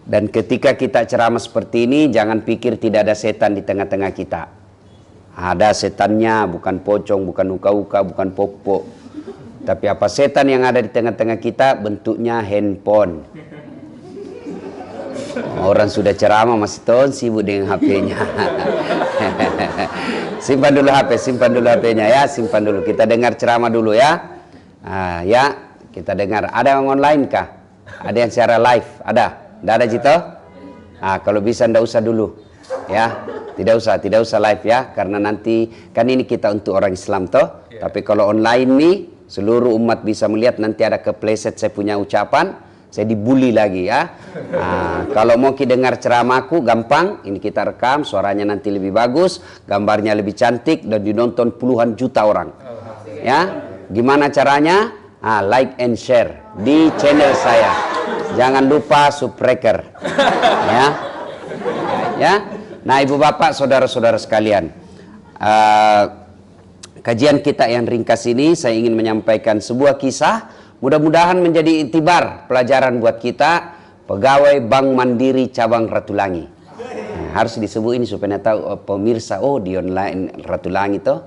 Dan ketika kita ceramah seperti ini, jangan pikir tidak ada setan di tengah-tengah kita. Ada setannya, bukan pocong, bukan uka-uka, bukan pokok. Tapi apa setan yang ada di tengah-tengah kita? Bentuknya handphone. Orang sudah ceramah masih sibuk dengan HP-nya. Simpan dulu HP, simpan dulu HP-nya ya, simpan dulu. Kita dengar ceramah dulu ya. Ya, kita dengar. Ada yang online kah? Ada yang secara live? Ada? Tidak ada Cito? Kalau bisa tidak usah dulu. Ya, tidak usah live ya, karena nanti kan ini kita untuk orang Islam toh. Tapi kalau online nih, seluruh umat bisa melihat, nanti ada kepleset saya punya ucapan. Saya dibully lagi ya. Kalau mau dengar ceramahku gampang, ini kita rekam, suaranya nanti lebih bagus, gambarnya lebih cantik dan dinonton puluhan juta orang. Ya, gimana caranya? Like and share di channel saya. Jangan lupa subscriber. Ya. Nah, Ibu Bapak, saudara-saudara sekalian, kajian kita yang ringkas ini saya ingin menyampaikan sebuah kisah. Mudah-mudahan menjadi iktibar pelajaran buat kita, pegawai Bank Mandiri cabang Ratulangi. Harus disebut ini supaya tahu pemirsa, di online Ratulangi toh.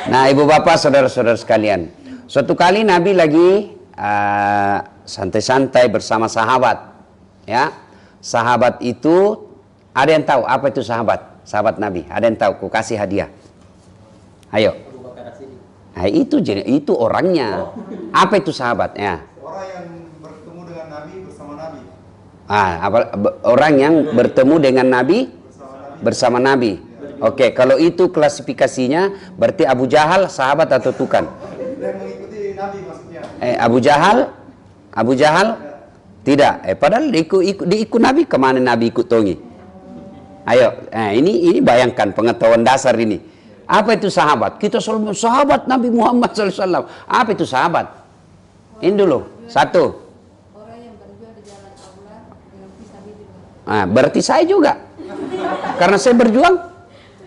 Nah, Ibu Bapak, saudara-saudara sekalian, suatu kali Nabi lagi santai-santai bersama sahabat. Ya, sahabat itu ada yang tahu apa itu sahabat? Sahabat Nabi, ada yang tahu? Ku kasih hadiah. Ayo. Nah, itu orangnya. Apa itu sahabat? Ya. Orang yang bertemu dengan Nabi bersama Nabi. Orang yang bertemu dengan Nabi bersama Nabi. Oke, kalau itu klasifikasinya berarti Abu Jahal sahabat atau tukang? Yang mengikuti Nabi maksudnya. Abu Jahal? Tidak. Padahal diikut Nabi, kemana Nabi ikut tongi? Ayo, ini bayangkan pengetahuan dasar ini. Apa itu sahabat? Kita selalu sahabat Nabi Muhammad SAW. Apa itu sahabat? Ini dulu. Satu. Orang yang berjuang di jalan Allah dengan fisabilillah. Berarti saya juga. Karena saya berjuang.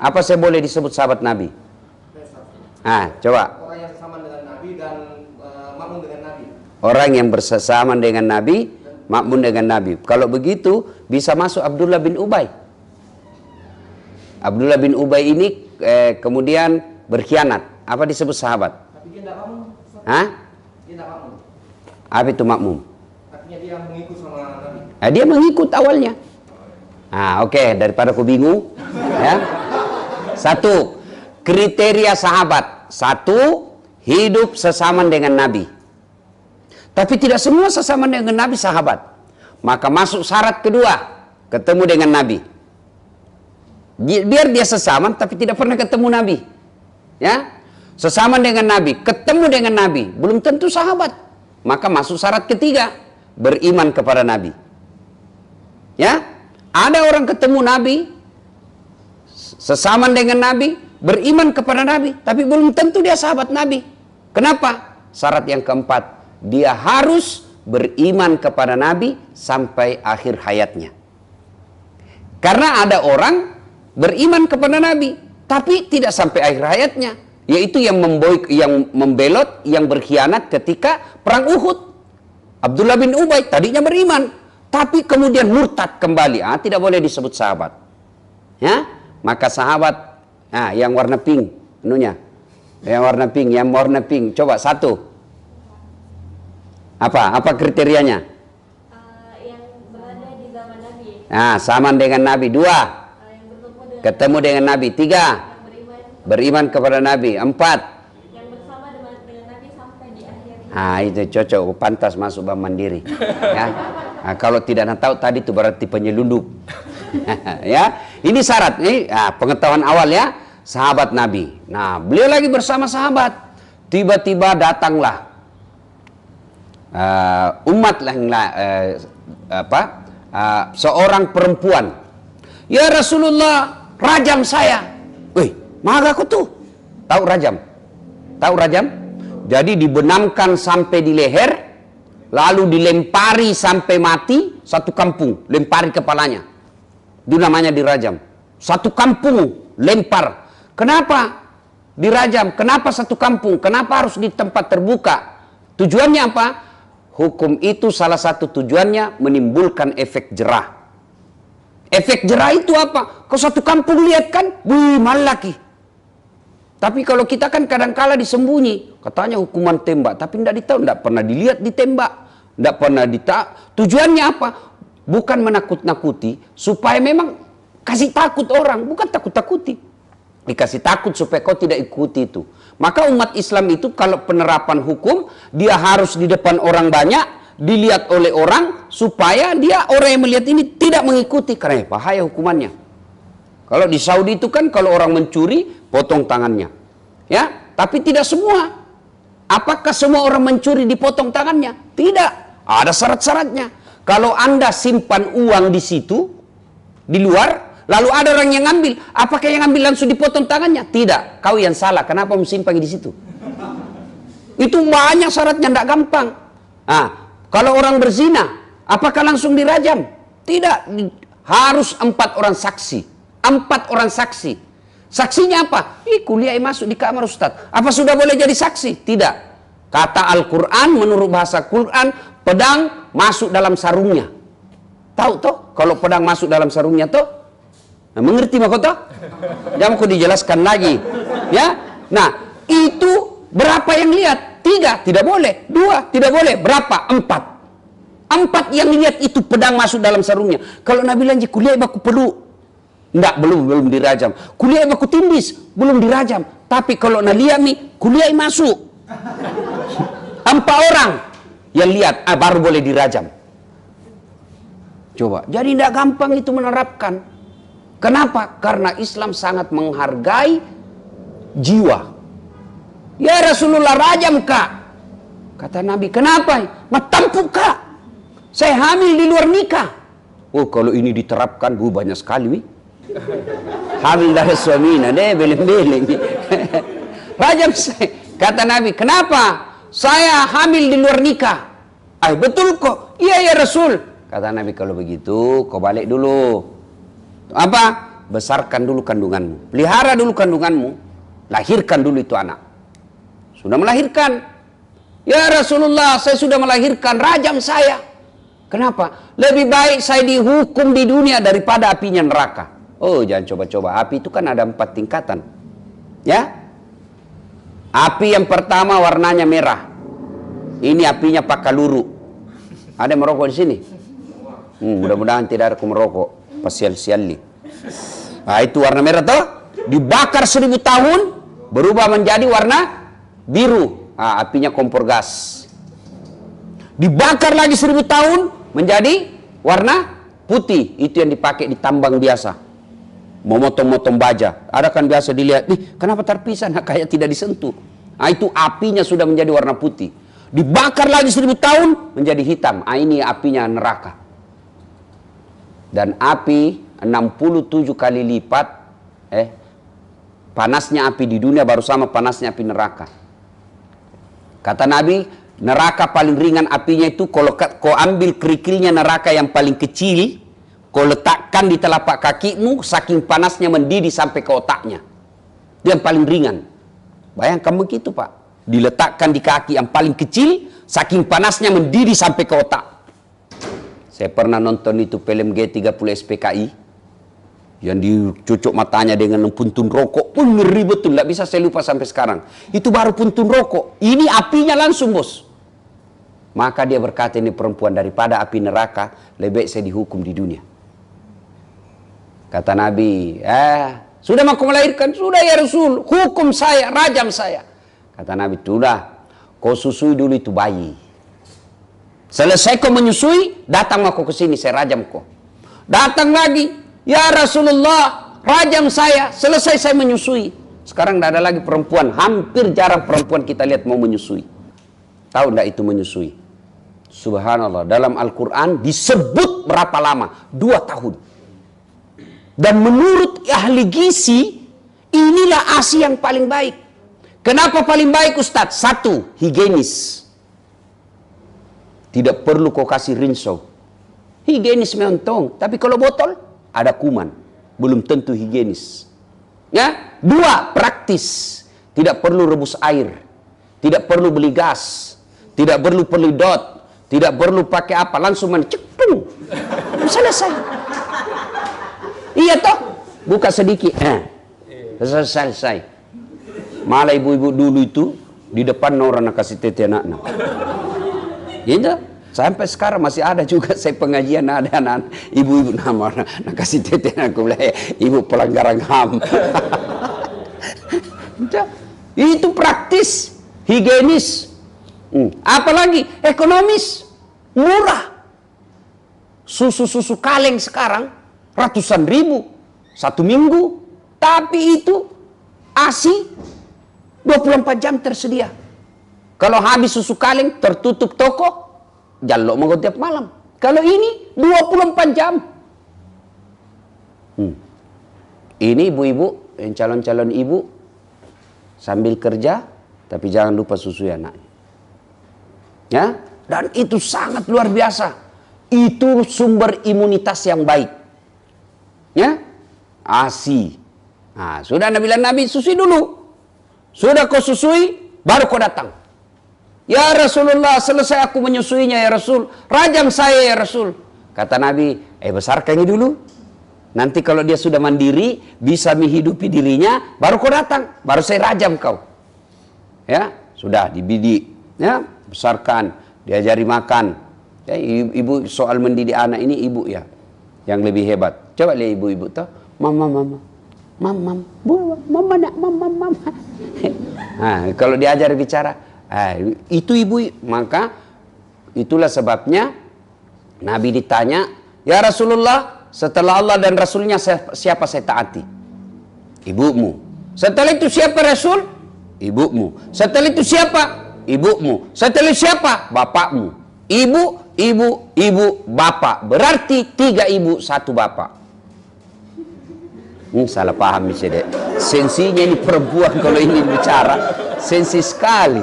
Apa saya boleh disebut sahabat Nabi? Coba. Orang yang sama dengan Nabi dan makmum dengan Nabi. Orang yang bersama dengan Nabi, makmum dengan Nabi. Kalau begitu, bisa masuk Abdullah bin Ubay. Abdullah bin Ubay ini kemudian berkhianat. Apa disebut sahabat? Tapi dia tidak makmum. Hah? Dia tidak makmum. Apa itu makmum? Artinya dia mengikut sama Nabi. Dia mengikut awalnya. Oke, daripada aku bingung. Ya. Satu, kriteria sahabat. Satu, hidup sesama dengan Nabi. Tapi tidak semua sesama dengan Nabi sahabat. Maka masuk syarat kedua, ketemu dengan Nabi. Biar dia sesama tapi tidak pernah ketemu Nabi. Ya. Sesama dengan Nabi, ketemu dengan Nabi, belum tentu sahabat. Maka masuk syarat ketiga, beriman kepada Nabi. Ya. Ada orang ketemu Nabi, sesama dengan Nabi, beriman kepada Nabi, tapi belum tentu dia sahabat Nabi. Kenapa? Syarat yang keempat, dia harus beriman kepada Nabi sampai akhir hayatnya. Karena ada orang beriman kepada Nabi, tapi tidak sampai akhir hayatnya, yaitu yang membelot, yang berkhianat ketika perang Uhud. Abdullah bin Ubay tadinya beriman, tapi kemudian murtad kembali. Tidak boleh disebut sahabat. Ya, maka sahabat yang warna pink, yang warna pink. Coba satu. Apa kriterianya? Yang berada di zaman Nabi. Sama dengan Nabi. Dua. Ketemu dengan Nabi. Tiga, beriman kepada Nabi. Empat, yang bersama dengan Nabi sampai di akhir. Itu cocok, pantas masuk Bank Mandiri. Ya. Kalau tidak tahu tadi itu berarti penyelundup. Ya, ini syarat. Ini pengetahuan awal ya, sahabat Nabi. Nah, beliau lagi bersama sahabat. Tiba-tiba datanglah seorang perempuan. Ya Rasulullah, rajam saya. Maka aku tuh tahu rajam. Tahu rajam? Jadi dibenamkan sampai di leher, lalu dilempari sampai mati, satu kampung lempari kepalanya. Itu namanya dirajam. Satu kampung lempar. Kenapa dirajam? Kenapa satu kampung? Kenapa harus di tempat terbuka? Tujuannya apa? Hukum itu salah satu tujuannya menimbulkan efek jerah. Efek jerah itu apa? Kau satu kampung lihat kan, wih malaki. Tapi kalau kita kan kadang-kala disembunyi, katanya hukuman tembak, tapi tidak ditahu, tidak pernah dilihat ditembak, tidak pernah tujuannya apa? Bukan menakut-nakuti, supaya memang kasih takut orang, bukan takut-takuti. Dikasih takut supaya kau tidak ikuti itu. Maka umat Islam itu kalau penerapan hukum, dia harus di depan orang banyak, dilihat oleh orang, supaya dia orang yang melihat ini tidak mengikuti, karena bahaya hukumannya. Kalau di Saudi itu kan kalau orang mencuri, potong tangannya. Ya, tapi tidak semua. Apakah semua orang mencuri dipotong tangannya? Tidak. Ada syarat-syaratnya. Kalau Anda simpan uang di situ, di luar, lalu ada orang yang ngambil, apakah yang ngambil langsung dipotong tangannya? Tidak. Kau yang salah. Kenapa simpan di situ? Itu banyak syaratnya, tidak gampang. Nah, kalau orang berzina, apakah langsung dirajam? Tidak. Harus 4 orang saksi. 4 orang saksi. Saksinya apa? Kuliah masuk di kamar Ustaz. Apa sudah boleh jadi saksi? Tidak. Kata Al-Quran, menurut bahasa Quran, pedang masuk dalam sarungnya. Tahu toh? Kalau pedang masuk dalam sarungnya toh? Nah, mengerti mak toh? Jangan aku dijelaskan lagi. Ya. Nah, itu berapa yang lihat? 3, tidak boleh. 2, tidak boleh. Berapa? 4 yang lihat itu pedang masuk dalam sarungnya. Kalau Nabi bilang kuliah baku perlu. Enggak, belum dirajam. Kuliah baku tindis, belum dirajam. Tapi kalau lihat nih, kuliah masuk. 4 orang yang lihat, baru boleh dirajam. Coba, jadi tidak gampang itu menerapkan. Kenapa? Karena Islam sangat menghargai jiwa. Ya Rasulullah, rajam kak. Kata Nabi, kenapa? Matampuk kak. Saya hamil di luar nikah. Oh, kalau ini diterapkan, banyak sekali. Wih. Hamil dari suaminya, deh beleng-beleng. Rajam saya. Kata Nabi, kenapa? Saya hamil di luar nikah. Betul kok. Iya ya Rasul. Kata Nabi, kalau begitu, kau balik dulu. Apa? Besarkan dulu kandunganmu. Pelihara dulu kandunganmu. Lahirkan dulu itu anak. Sudah melahirkan. Ya Rasulullah, saya sudah melahirkan, rajam saya. Kenapa? Lebih baik saya dihukum di dunia daripada apinya neraka. Oh, jangan coba-coba. Api itu kan ada 4 tingkatan. Ya? Api yang pertama warnanya merah. Ini apinya pakaluru. Ada yang merokok di sini? Mudah-mudahan tidak ada yang merokok. Pasial-siali. Nah, itu warna merah toh? Dibakar 1000 tahun, berubah menjadi warna biru. Apinya kompor gas. Dibakar lagi 1000 tahun, menjadi warna putih. Itu yang dipakai di tambang biasa. Memotong-motong baja. Ada kan biasa dilihat, kenapa terpisah? Nah, kayak tidak disentuh. Nah, itu apinya sudah menjadi warna putih. Dibakar lagi 1000 tahun, menjadi hitam. Ini apinya neraka. Dan api 67 kali lipat, panasnya api di dunia baru sama panasnya api neraka. Kata Nabi, neraka paling ringan apinya itu, kalau kau ambil kerikilnya neraka yang paling kecil, kau letakkan di telapak kakimu, saking panasnya mendidih sampai ke otaknya. Itu yang paling ringan. Bayangkan begitu Pak. Diletakkan di kaki yang paling kecil, saking panasnya mendidih sampai ke otak. Saya pernah nonton itu film G30 SPKI, yang dicucuk matanya dengan puntun rokok. Ngeri betul, tidak bisa saya lupa sampai sekarang. Itu baru puntun rokok. Ini apinya langsung bos. Maka dia berkata, ini perempuan daripada api neraka, lebih baik saya dihukum di dunia. Kata Nabi, sudah mau melahirkan? Sudah ya Rasul, hukum saya, rajam saya. Kata Nabi, sudah, kau susui dulu itu bayi. Selesai kau menyusui, datang aku ke sini, saya rajam kau. Datang lagi, ya Rasulullah, rajam saya, selesai saya menyusui. Sekarang tidak ada lagi perempuan, hampir jarang perempuan kita lihat mau menyusui. Tahu tidak itu menyusui? Subhanallah, dalam Al-Quran disebut berapa lama? 2 tahun. Dan menurut ahli gizi, inilah ASI yang paling baik. Kenapa paling baik Ustadz? 1, higienis. Tidak perlu kau kasih rinso. Higienis mentong. Tapi kalau botol, ada kuman. Belum tentu higienis. Ya? 2, praktis. Tidak perlu rebus air. Tidak perlu beli gas. Tidak perlu pelidot. Tidak perlu pakai apa, langsung menceplung. Selesai. Iya toh? Buka sedikit. Selesai. Malah ibu-ibu dulu itu di depan orang nak kasih tete anak-anak. Gitu. Sampai sekarang masih ada juga saya pengajian ada anak ibu-ibu nama nak kasih tete anak aku bilang, ibu pelanggaran HAM. Itu praktis, higienis. Apalagi ekonomis, murah. Susu kaleng sekarang ratusan ribu 1 minggu, tapi itu ASI 24 jam tersedia. Kalau habis susu kaleng tertutup toko, jalok mau tiap malam. Kalau ini 24 jam. Ini ibu-ibu, yang calon-calon ibu sambil kerja, tapi jangan lupa susui anaknya. Ya, dan itu sangat luar biasa. Itu sumber imunitas yang baik. Ya, ASI. Nah, sudah Nabi susui dulu. Sudah kau susui, baru kau datang. Ya Rasulullah, selesai aku menyusuinya ya Rasul. Rajam saya ya Rasul. Kata Nabi, besarkan ini dulu. Nanti kalau dia sudah mandiri, bisa menghidupi dirinya, baru kau datang. Baru saya rajam kau. Ya, sudah dibidik. Ya, besarkan, diajari makan. Ya, ibu soal mendidik anak ini ibu ya yang lebih hebat. Coba lihat ibu-ibu tuh, mama. Nah, kalau diajar bicara, itu ibu, maka itulah sebabnya Nabi ditanya, ya Rasulullah, setelah Allah dan Rasulnya siapa saya taati? Ibumu. Setelah itu siapa Rasul? Ibumu. Setelah itu siapa? Ibumu. Setelah itu siapa? Bapakmu. Ibu, bapak. Berarti 3 ibu, 1 bapak. Salah paham sih dek. Sensinya ini perempuan kalau ini bicara sensi sekali.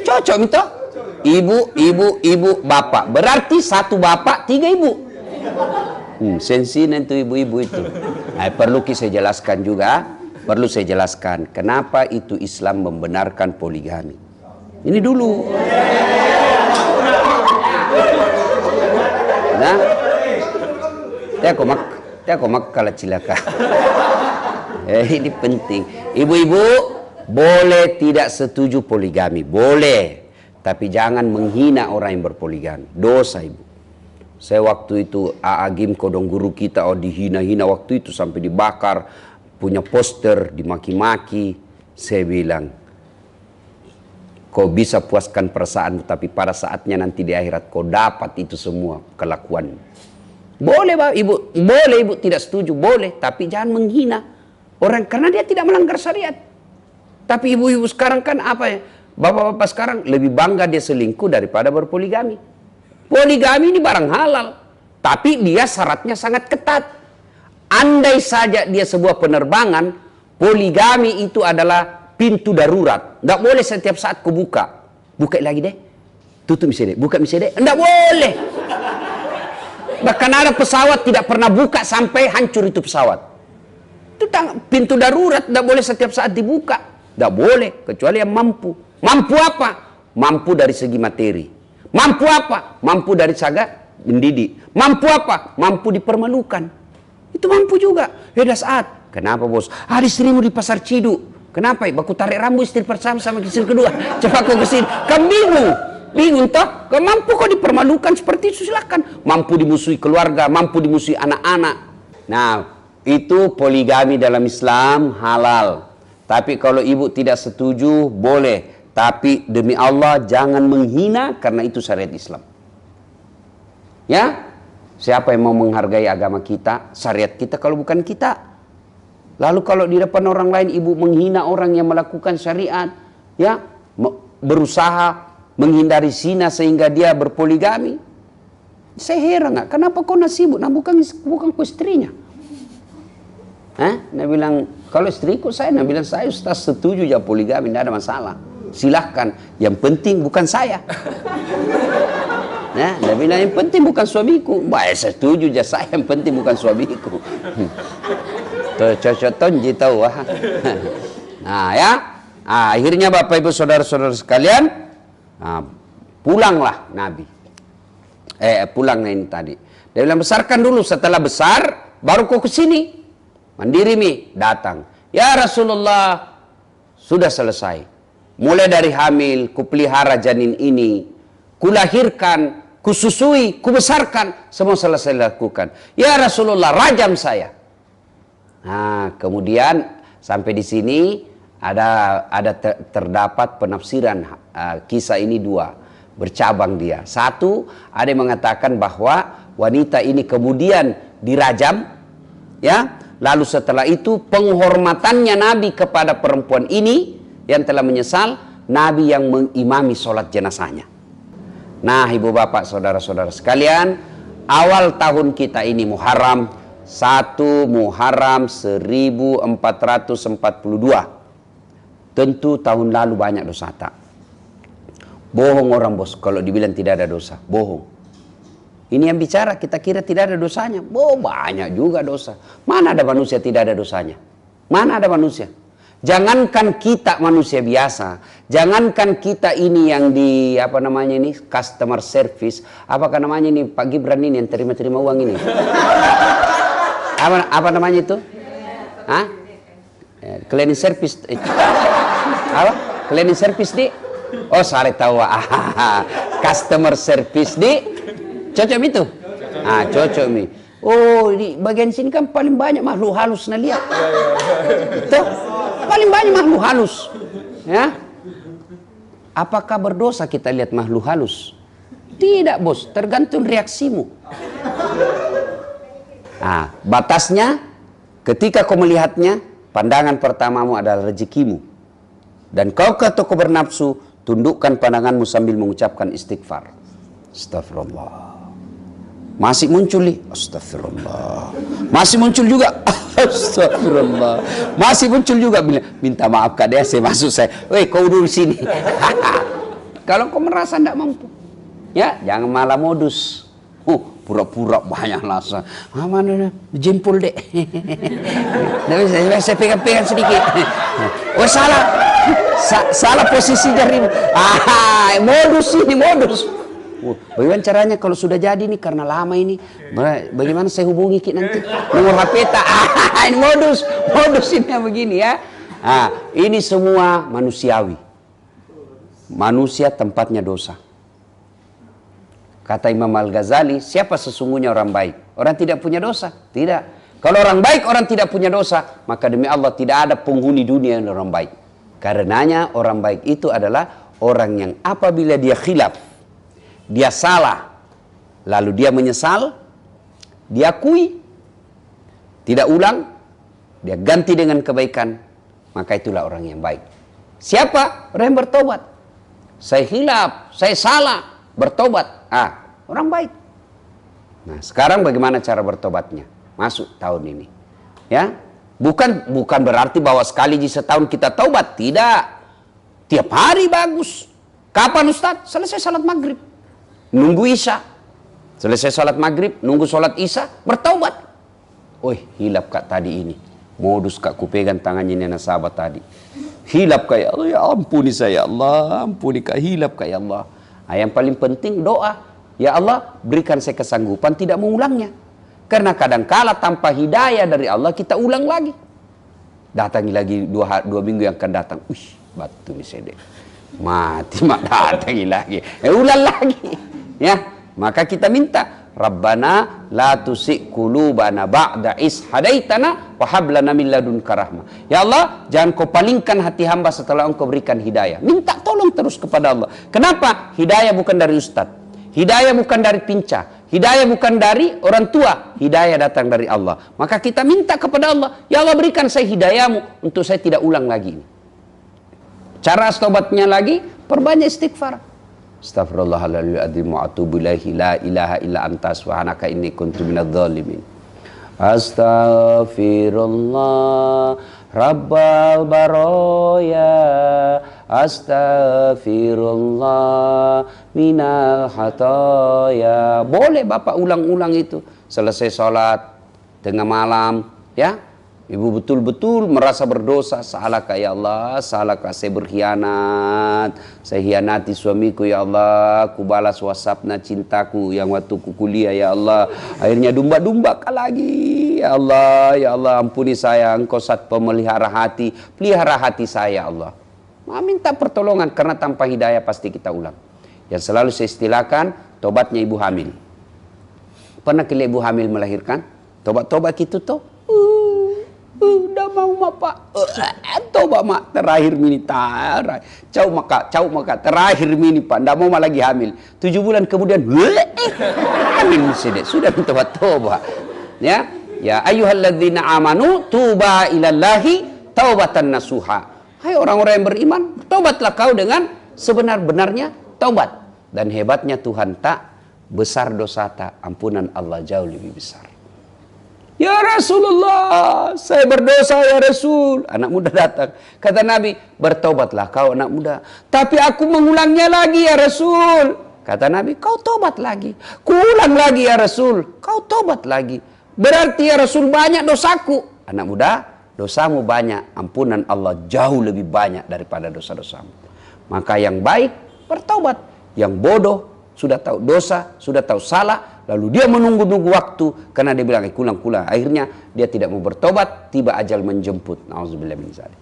Cocok itu. Ibu, bapak. Berarti 1 bapak, 3 ibu. Sensi nanti ibu-ibu itu. Perlu saya jelaskan juga. Perlu saya jelaskan kenapa itu Islam membenarkan poligami. Ini dulu. Nah, aku mak kalah cilaka. Ini penting. Ibu-ibu boleh tidak setuju poligami, boleh, tapi jangan menghina orang yang berpoligami. Dosa ibu. Saya waktu itu Agim kodong guru kita dihina-hina waktu itu sampai dibakar, punya poster dimaki-maki. Saya bilang, kau bisa puaskan perasaanmu, tapi pada saatnya nanti di akhirat kau dapat itu semua kelakuan. Boleh ibu, boleh ibu tidak setuju, boleh, tapi jangan menghina orang karena dia tidak melanggar syariat. Tapi ibu-ibu sekarang kan apa ya? Bapak-bapak sekarang lebih bangga dia selingkuh daripada berpoligami. Poligami ini barang halal, tapi dia syaratnya sangat ketat. Andai saja dia sebuah penerbangan, poligami itu adalah pintu darurat. Tidak boleh setiap saat kau buka. Buka lagi deh. Tutup misalnya deh. Buka misalnya deh. Tidak boleh. Bahkan ada pesawat tidak pernah buka sampai hancur itu pesawat. Itu pintu darurat. Tidak boleh setiap saat dibuka. Tidak boleh. Kecuali yang mampu. Mampu apa? Mampu dari segi materi. Mampu apa? Mampu dari saga mendidik. Mampu apa? Mampu dipermalukan. Itu mampu juga. Beda saat. Kenapa bos? Ada istrimu di pasar Ciduk. Kenapa? Baku tarik rambut istri pertama sama istri kedua. Cepat kau kesini. Kamu bingung. Bingung toh? Kau mampu kau dipermalukan seperti itu silakan. Mampu dimusuhi keluarga. Mampu dimusuhi anak-anak. Nah, itu poligami dalam Islam halal. Tapi kalau ibu tidak setuju, boleh. Tapi demi Allah jangan menghina karena itu syariat Islam. Ya? Siapa yang mau menghargai agama kita, syariat kita kalau bukan kita? Lalu kalau di depan orang lain ibu menghina orang yang melakukan syariat, ya, berusaha menghindari zina sehingga dia berpoligami. Saya heran nggak? Kenapa kau sibuk? Nah bukan ku istrinya. Nah bilang kalau istriku saya, nah bilang saya Ustaz setuju ya poligami, tidak ada masalah. Silahkan. Yang penting bukan saya. Nah, dia bilang yang penting bukan suamiku. Baik, saya setuju aja saya, yang penting bukan suamiku. Cocok tahu. Nah ya, akhirnya Bapak Ibu Saudara-saudara sekalian, Pulanglah Nabi. Pulangnya ini tadi. Dia bilang, besarkan dulu, setelah besar baru kau ke sini. Mandiri mi, datang. Ya Rasulullah, sudah selesai. Mulai dari hamil, kupelihara janin ini, kulahirkan, kususui, kubesarkan, semua selesai dilakukan. Ya Rasulullah, rajam saya. Nah, kemudian sampai di sini terdapat penafsiran kisah ini dua, bercabang dia. Satu, ada yang mengatakan bahwa wanita ini kemudian dirajam, ya. Lalu setelah itu penghormatannya Nabi kepada perempuan ini yang telah menyesal, Nabi yang mengimami sholat jenazahnya. Nah, ibu bapak, saudara-saudara sekalian, awal tahun kita ini Muharram, 1 Muharram 1442. Tentu tahun lalu banyak dosa tak? Bohong orang bos kalau dibilang tidak ada dosa, bohong. Ini yang bicara, kita kira tidak ada dosanya. Oh, banyak juga dosa. Mana ada manusia tidak ada dosanya? Mana ada manusia? Jangankan kita manusia biasa, jangankan kita ini yang di apa namanya ini customer service, apakah namanya ini Pak Gibran ini yang terima uang ini? Apa namanya itu? Hah? Cleaning service. Apa? Cleaning service di? Oh, saya tahu. Customer service di? Cocok itu? Cocok mi. Oh, di bagian sini kan paling banyak makhluk halus na lihat. Tuh, paling banyak makhluk halus. Ya. Apakah berdosa kita lihat makhluk halus? Tidak, bos, tergantung reaksimu. Batasnya ketika kau melihatnya, pandangan pertamamu adalah rezekimu. Dan kau ke toko bernafsu, tundukkan pandanganmu sambil mengucapkan istighfar. Astagfirullah. Masih muncul nih, astagfirullah. Masih muncul juga, astagfirullah. Masih muncul juga, minta maaf Kak Dea, saya masuk saya. Weh, kau duduk sini. Kalau kau merasa tidak mampu, ya jangan malah modus. Pura-pura banyak lasa. Mana jempol dek. Saya pegang-pegang sedikit. Oh, salah posisi jari. Modus ini, modus. Bagaimana caranya kalau sudah jadi nih karena lama ini? Bagaimana saya hubungi nanti? Nomor HP tak? Ini modus ini yang begini ya. Ini semua manusiawi. Manusia tempatnya dosa. Kata Imam Al-Ghazali, siapa sesungguhnya orang baik? Orang tidak punya dosa? Tidak. Kalau orang baik, orang tidak punya dosa, maka demi Allah tidak ada penghuni dunia yang orang baik. Karenanya orang baik itu adalah orang yang apabila dia khilaf, dia salah, lalu dia menyesal, dia akui, tidak ulang, dia ganti dengan kebaikan, maka itulah orang yang baik. Siapa? Orang yang bertobat. Saya khilaf, saya salah, bertobat. Orang baik. Nah, sekarang bagaimana cara bertobatnya? Masuk tahun ini. Ya, bukan berarti bahwa sekali di setahun kita taubat, tidak. Tiap hari bagus. Kapan Ustaz? Selesai salat maghrib. Nunggu Isya. Selesai salat maghrib, nunggu salat Isya, bertaubat. Hilap Kak tadi ini. Modus Kak, kupegang tangannya ini nasabah tadi. Hilap Kak, ya Allah, ya ampuni saya, Allah, ampuni Kak, hilap Kak, ya Allah. Yang paling penting doa. Ya Allah, berikan saya kesanggupan tidak mengulangnya. Karena kadangkala tanpa hidayah dari Allah kita ulang lagi. Datangi lagi dua minggu yang akan datang. Batu misalnya. Mati mak datangi lagi. Ulang lagi. Ya, maka kita minta, Rabbana la tusik qulubana ba'da is hadaitana wa hab lana min ladunka rahmah. Ya Allah, jangan kau palingkan hati hamba setelah engkau berikan hidayah. Minta tolong terus kepada Allah. Kenapa? Hidayah bukan dari ustaz. Hidayah bukan dari pinca. Hidayah bukan dari orang tua. Hidayah datang dari Allah. Maka kita minta kepada Allah, ya Allah berikan saya hidayahmu untuk saya tidak ulang lagi. Cara tobatnya lagi, perbanyak istighfar. Astaghfirullahaladzim wa atubu ilaihi la ilaha illa anta subhanaka inni kuntu minadz zalimin. Astaghfirullah Rabbal baroya, astaghfirullah minal hataya. Boleh Bapak ulang-ulang itu. Selesai sholat, tengah malam, ya. Ibu betul-betul merasa berdosa. Salahkah ya Allah? Salahkah saya berkhianat? Saya hianati suamiku ya Allah. Ku balas WhatsAppnya cintaku yang waktu ku kuliah ya Allah. Akhirnya domba-domba lagi. Ya Allah, ya Allah, ampuni saya. Engkau sat pemelihara hati. Pelihara hati saya ya Allah. Minta pertolongan karena tanpa hidayah pasti kita ulang. Yang selalu saya istilahkan tobatnya ibu hamil. Pernah kali ibu hamil melahirkan? Tobat-tobat gitu toh. Udah mau mak pak, toba mak terakhir mini tarai, cau maka terakhir mini pak, ndak mau mak lagi hamil. 7 bulan kemudian, hamil sudah toba, ya, ya ayyuhalladzina amanu tuba ilallahi taubatan nasuha. Hai orang-orang yang beriman, tobatlah kau dengan sebenar-benarnya taubat. Dan hebatnya Tuhan tak besar dosa tak, ampunan Allah jauh lebih besar. Ya Rasulullah, saya berdosa ya Rasul. Anak muda datang. Kata Nabi, bertobatlah kau anak muda. Tapi aku mengulangnya lagi ya Rasul. Kata Nabi, kau tobat lagi. Kuulang lagi ya Rasul. Kau tobat lagi. Berarti ya Rasul banyak dosaku. Anak muda, dosamu banyak. Ampunan Allah jauh lebih banyak daripada dosa-dosamu. Maka yang baik, bertobat. Yang bodoh, sudah tahu dosa, sudah tahu salah. Lalu dia menunggu-nunggu waktu karena dia bilang kulang-kulang. Akhirnya dia tidak mau bertobat, tiba ajal menjemput. Nauzubillah min dzalik.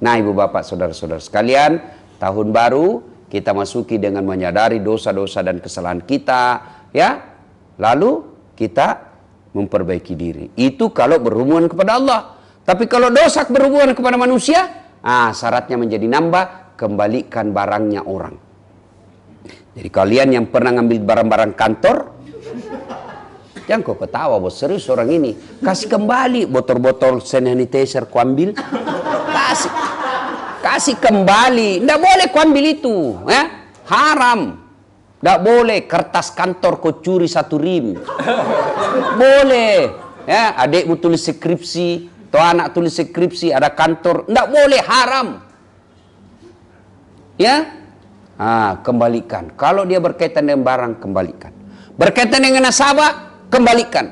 Nah, ibu bapak, saudara-saudara sekalian, tahun baru kita masuki dengan menyadari dosa-dosa dan kesalahan kita, ya. Lalu kita memperbaiki diri. Itu kalau berhubungan kepada Allah. Tapi kalau dosa berhubungan kepada manusia, syaratnya menjadi nambah, kembalikan barangnya orang. Jadi kalian yang pernah ngambil barang-barang kantor, jangan kau ketawa bos, serius orang ini. Kasih kembali botol-botol sanitizer ku ambil. Kasih kembali. Nggak boleh ku ambil itu. Haram. Nggak boleh kertas kantor kau curi 1 rim. Boleh. Ya, adikmu tulis skripsi, atau anak tulis skripsi, ada kantor. Nggak boleh, haram. Ya. Kembalikan. Kalau dia berkaitan dengan barang, kembalikan. Berkaitan dengan nasabah, kembalikan.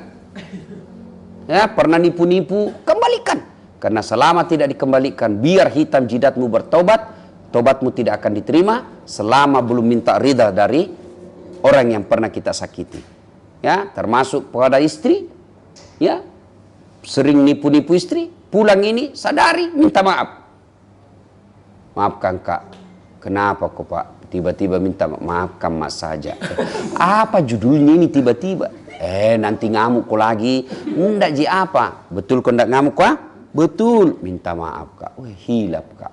Ya, pernah nipu-nipu, kembalikan. Karena selama tidak dikembalikan, biar hitam jidatmu bertobat, tobatmu tidak akan diterima selama belum minta ridha dari orang yang pernah kita sakiti. Ya, termasuk pada istri, ya, sering nipu-nipu istri, pulang ini sadari minta maaf. Maafkan kak, kenapa kok pak? Tiba-tiba minta maafkan mas saja. Apa judulnya ini tiba-tiba? Nanti ngamuk kok lagi. Nggak ji apa? Betul kok nggak ngamuk kak? Betul. Minta maaf kak. Hilap kak.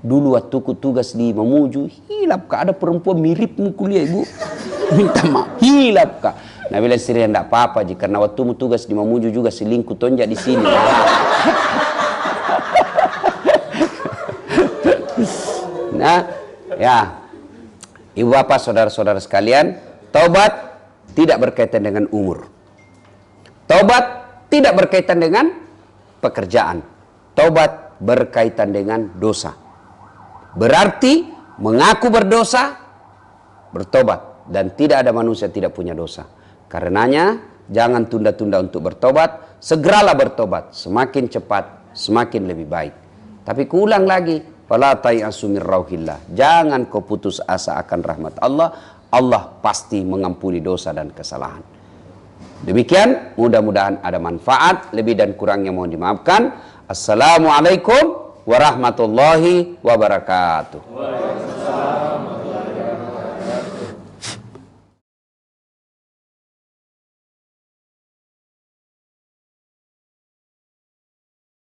Dulu waktu ku tugas di Mamuju, hilap kak. Ada perempuan miripmu kuliah ibu. Minta maaf. Hilap kak. Nah bila istrinya nggak apa-apa ji. Karena waktu mu tugas di Mamuju juga selingkuh tonjak di sini. Nah, ya. Ibu bapak, saudara-saudara sekalian, taubat tidak berkaitan dengan umur. Taubat tidak berkaitan dengan pekerjaan. Taubat berkaitan dengan dosa. Berarti mengaku berdosa, bertobat. Dan tidak ada manusia tidak punya dosa. Karenanya jangan tunda-tunda untuk bertobat. Segeralah bertobat. Semakin cepat, semakin lebih baik. Tapi kuulang lagi. Fala tayasu min rauhillah. Jangan kau putus asa akan rahmat Allah. Allah pasti mengampuni dosa dan kesalahan. Demikian, mudah-mudahan ada manfaat. Lebih dan kurangnya mohon dimaafkan. Assalamualaikum warahmatullahi wabarakatuh.